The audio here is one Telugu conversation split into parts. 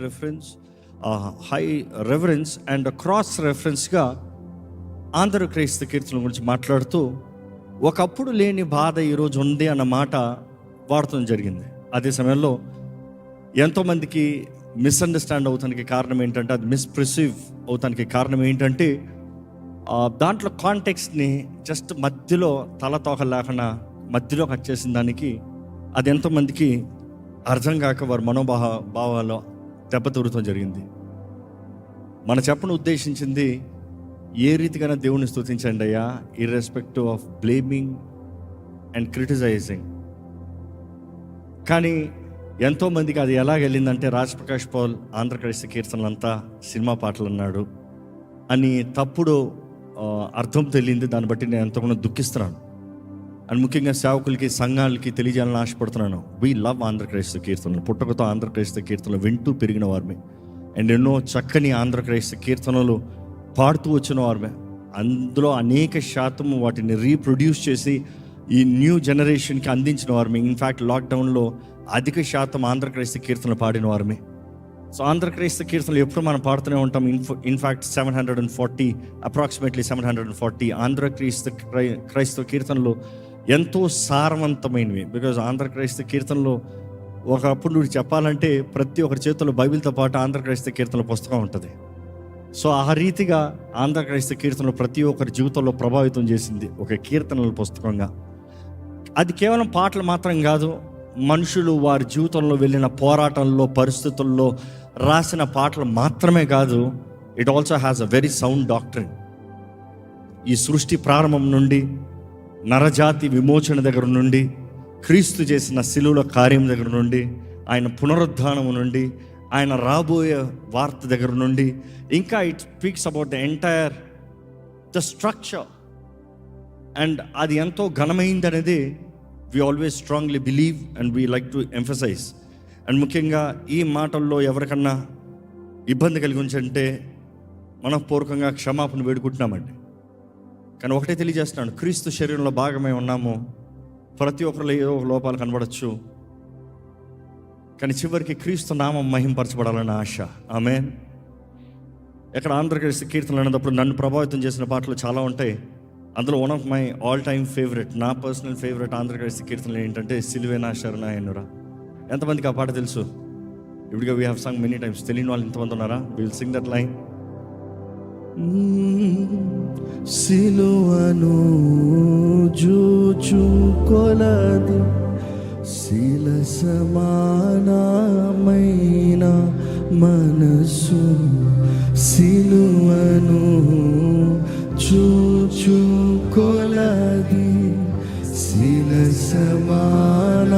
Reference, high reference and cross రెఫరెన్స్గా ఆంధ్ర క్రైస్త కీర్తనల గురించి మాట్లాడుతూ ఒకప్పుడు లేని బాధ ఈరోజు ఉంది అన్న మాట వాడటం జరిగింది. అదే సమయంలో ఎంతోమందికి మిస్అండర్స్టాండ్ అవుతానికి కారణం ఏంటంటే, అది మిస్ప్రిసీవ్ అవుతానికి కారణం ఏంటంటే, దాంట్లో కాంటెక్స్ట్ని జస్ట్ మధ్యలో తలతోక లేకుండా మధ్యలో కట్ చేసిన దానికి అది ఎంతోమందికి అర్థం కాక వారి భావాల్లో దెబ్బతూరటం జరిగింది. మన చెప్పను ఉద్దేశించింది ఏ రీతిగానే దేవుని స్తుతించండి అయ్యా, irrespective of blaming and criticising. కానీ ఎంతోమందికి అది ఎలా వెళ్ళిందంటే, రాజ్ ప్రకాష్ పాల్ ఆంధ్రప్రదేశ్ కీర్తనలంతా సినిమా పాటలు అన్నాడు అని తప్పుడు అర్థం తెలియంది. దాన్ని బట్టి నేను ఎంతగానో దుఃఖిస్తున్నాను. అండ్ ముఖ్యంగా సేవకులకి, సంఘాలకి తెలియజేయాలని ఆశపడుతున్నాను. వీ లవ్ ఆంధ్రప్రదేశ్ కీర్తనలు. పుట్టకతో ఆంధ్రప్రదేశ్ కీర్తనలు వింటూ పెరిగిన వారిమే, అండ్ ఎన్నో చక్కని ఆంధ్రప్రదేశ్ కీర్తనలు పాడుతూ వచ్చిన వారిమే. అందులో అనేక శాతం వాటిని రీప్రొడ్యూస్ చేసి ఈ న్యూ జనరేషన్కి అందించిన వారిమే. ఇన్ఫ్యాక్ట్ లాక్డౌన్లో అధిక శాతం ఆంధ్రప్రదేశ్ కీర్తనలు పాడిన వారిమే. సో ఆంధ్రప్రదేశ్ కీర్తనలు ఎప్పుడు మనం పాడుతూనే ఉంటాం. ఇన్ఫ్యాక్ట్ 740 అప్రాక్సిమేట్లీ 740 క్రైస్తవ కీర్తనలు ఎంతో సారవంతమైనవి. బికాజ్ ఆంధ్రప్రదేశ్ కీర్తనలు ఒకప్పుడు నువ్వు చెప్పాలంటే ప్రతి ఒక్కరి చేతుల్లో బైబిల్తో పాటు ఆంధ్రప్రదేశ్ కీర్తనల పుస్తకం ఉంటుంది. సో ఆ రీతిగా ఆంధ్రప్రదేశ్ కీర్తనలు ప్రతి ఒక్కరి జీవితంలో ప్రభావితం చేసింది ఒక కీర్తనల పుస్తకంగా. అది కేవలం పాటలు మాత్రం కాదు, మనుషులు వారి జీవితంలో వెళ్ళిన పోరాటంలో, పరిస్థితుల్లో రాసిన పాటలు మాత్రమే కాదు, it also has a very sound doctrine. ఈ సృష్టి ప్రారంభం నుండి, నరజాతి విమోచన దగ్గర నుండి, క్రీస్తు చేసిన శిలువల కార్యం దగ్గర నుండి, ఆయన పునరుద్ధానము నుండి, ఆయన రాబోయే వార్త దగ్గర నుండి, ఇంకా it speaks about the entire the structure. And అది ఎంతో ఘనమైంది అనేది we always strongly believe and we like to emphasize. And ముఖ్యంగా ఈ మాటల్లో ఎవరికన్నా ఇబ్బంది కలిగి ఉంచంటే మనఃపూర్వకంగా క్షమాపణ వేడుకుంటున్నామండి. కానీ ఒకటే తెలియజేస్తున్నాను, క్రీస్తు శరీరంలో భాగమై ఉన్నాము. ప్రతి ఒక్కరిలో ఏదో ఒక లోపాలు కనబడచ్చు, కానీ చివరికి క్రీస్తు నామం మహింపరచబడాలన్న ఆశ. ఆమేన్. ఇక్కడ ఆంధ్రప్రదేశ్ కీర్తనలు అనేటప్పుడు నన్ను ప్రభావితం చేసిన పాటలు చాలా ఉంటాయి. అందులో one of my all time favourite, నా పర్సనల్ ఫేవరెట్ ఆంధ్రప్రదేశ్ కీర్తనలు ఏంటంటే సిలువేనా శరణాయనురా. ఎంతమందికి ఆ పాట తెలుసు? ఇప్పుడుగా we have sung many times. తెలియని వాళ్ళు ఎంతమంది ఉన్నారా? We will sing that line. సిలువను జూచుకొలది శిల సమానమైన మనసు, సిలువను చూచుకొలది శిల సమానమైన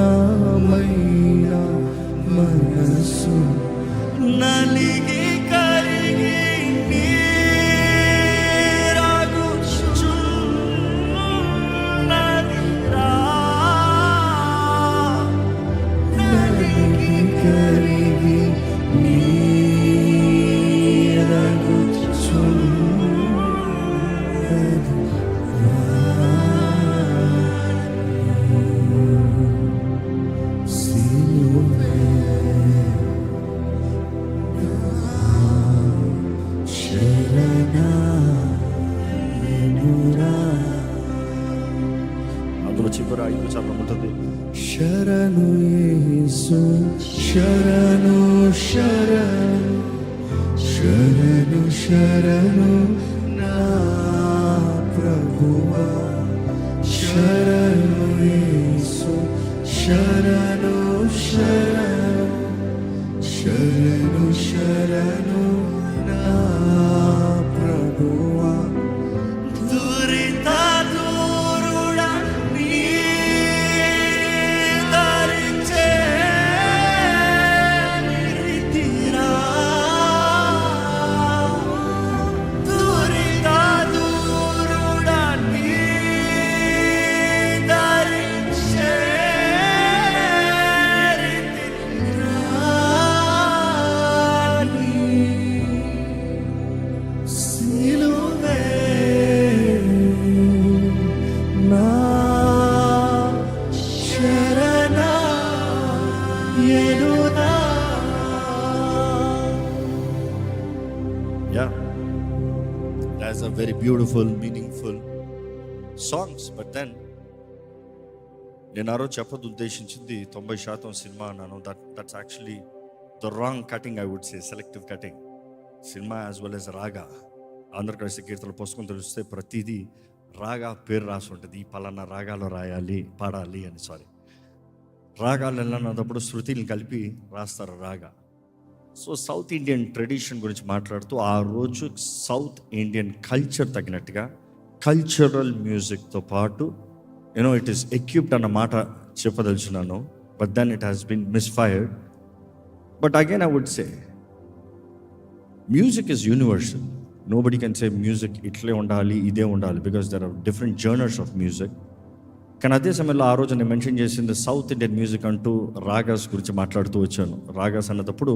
మనసు, నలిగి కరిగి నీరాగుచున్నదిరా, నలిగి కరిగి చివరి 5 చాలా ఉంటుంది. శరణు యేసు, శరణు శరణు, శరణు శరణు నా ప్రభువా, శరణు యేసు, శరణు శరణు, శరణు శరణు నా ప్రభువా, దురిత దూరుడా నీ దరిచే నిరితిరా, దురిత దూరుడా నీ దరిచే నిరితిరా, సిలువే Yeah, that's a very beautiful, meaningful songs. But then నేను ఆ రోజు చెప్పదు ఉద్దేశించింది 90% సినిమా అన్నాను. That's actually the wrong cutting, I would say selective cutting. Cinema as well as raga, Andhra Pradesh కీర్తనల పుస్తకం తెలిస్తే ప్రతిదీ రాగా పేరు రాసి ఉంటుంది. ఈ పలానా రాగాలో పాడాలి అని. రాగాలు వెళ్ళినప్పుడు శృతిని కలిపి రాస్తారు రాగా. సో సౌత్ ఇండియన్ ట్రెడిషన్ గురించి మాట్లాడుతూ ఆ రోజు సౌత్ ఇండియన్ కల్చర్ తగినట్టుగా కల్చరల్ మ్యూజిక్తో పాటు ఇట్ ఈస్ ఎక్విప్డ్ అన్న మాట చెప్పదలుచున్నాను. But then it has been misfired. But again I would say music is universal. Nobody can say music ఇట్లే ఉండాలి, ఇదే ఉండాలి, because there are different genres of music. కానీ అదే సమయంలో ఆ రోజు నేను మెన్షన్ చేసింది సౌత్ ఇండియన్ మ్యూజిక్ అంటూ రాగాస్ గురించి మాట్లాడుతూ వచ్చాను. రాగాస్ అన్నప్పుడు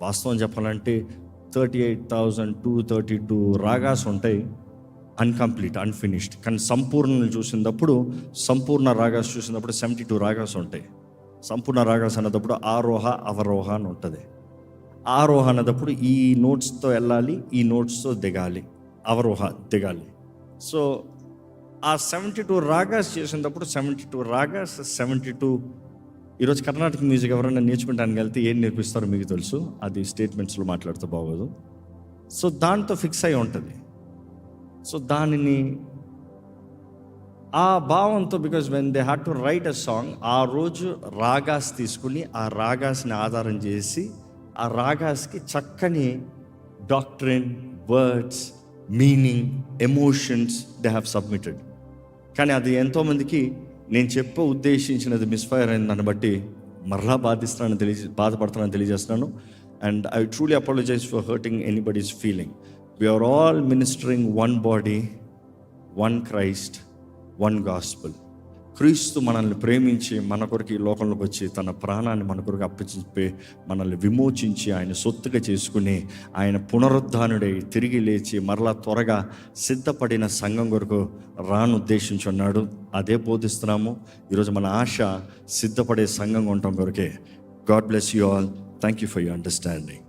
వాస్తవం చెప్పాలంటే 38,232 రాగాస్ ఉంటాయి, అన్కంప్లీట్, అన్ఫినిష్డ్. కానీ సంపూర్ణ చూసినప్పుడు, సంపూర్ణ రాగాస్ చూసినప్పుడు 72 రాగాస్ ఉంటాయి. సంపూర్ణ రాగాస్ అన్నప్పుడు ఆరోహ అవరోహ అని ఉంటుంది. ఆరోహ అన్నప్పుడు ఈ నోట్స్తో వెళ్ళాలి, ఈ నోట్స్తో దిగాలి, అవరోహ దిగాలి. సో ఆ 72 రాగాస్ చేసినప్పుడు 72 రాగాస్ 72. ఈరోజు కర్ణాటక మ్యూజిక్ ఎవరైనా నేర్చుకుంటానికి వెళ్తే ఏం నేర్పిస్తారో మీకు తెలుసు, అది స్టేట్మెంట్స్లో మాట్లాడితే బాగోదు. సో దాంతో ఫిక్స్ అయి ఉంటుంది. సో దానిని ఆ భావంతో, because when they had to write a song, ఆ రోజు రాగాస్ తీసుకుని ఆ రాగాస్ని ఆధారం చేసి ఆ రాగాస్కి చక్కని doctrine, words, meaning, emotions they have submitted. కానీ అది ఎంతోమందికి నేను ఉద్దేశించినది మిస్ఫైర్ అయిన దాన్ని బట్టి మరలా బాధపడుతున్నానని తెలియజేస్తున్నాను. And I truly apologize for hurting anybody's feeling. We are all ministering one body, one Christ, one gospel. క్రీస్తు మనల్ని ప్రేమించి మన కొరకు ఈ లోకంలోకి వచ్చి తన ప్రాణాన్ని మన కొరకు అప్పచెప్పి మనల్ని విమోచించి ఆయన సొత్తుగా చేసుకుని ఆయన పునరుద్ధానుడై తిరిగి లేచి మరలా త్వరగా సిద్ధపడిన సంఘం కొరకు ఉద్దేశించున్నాడు. అదే బోధిస్తున్నాము. ఈరోజు మన ఆశ సిద్ధపడే సంఘంగా ఉండటం కొరకే. God bless you all. Thank you for your understanding.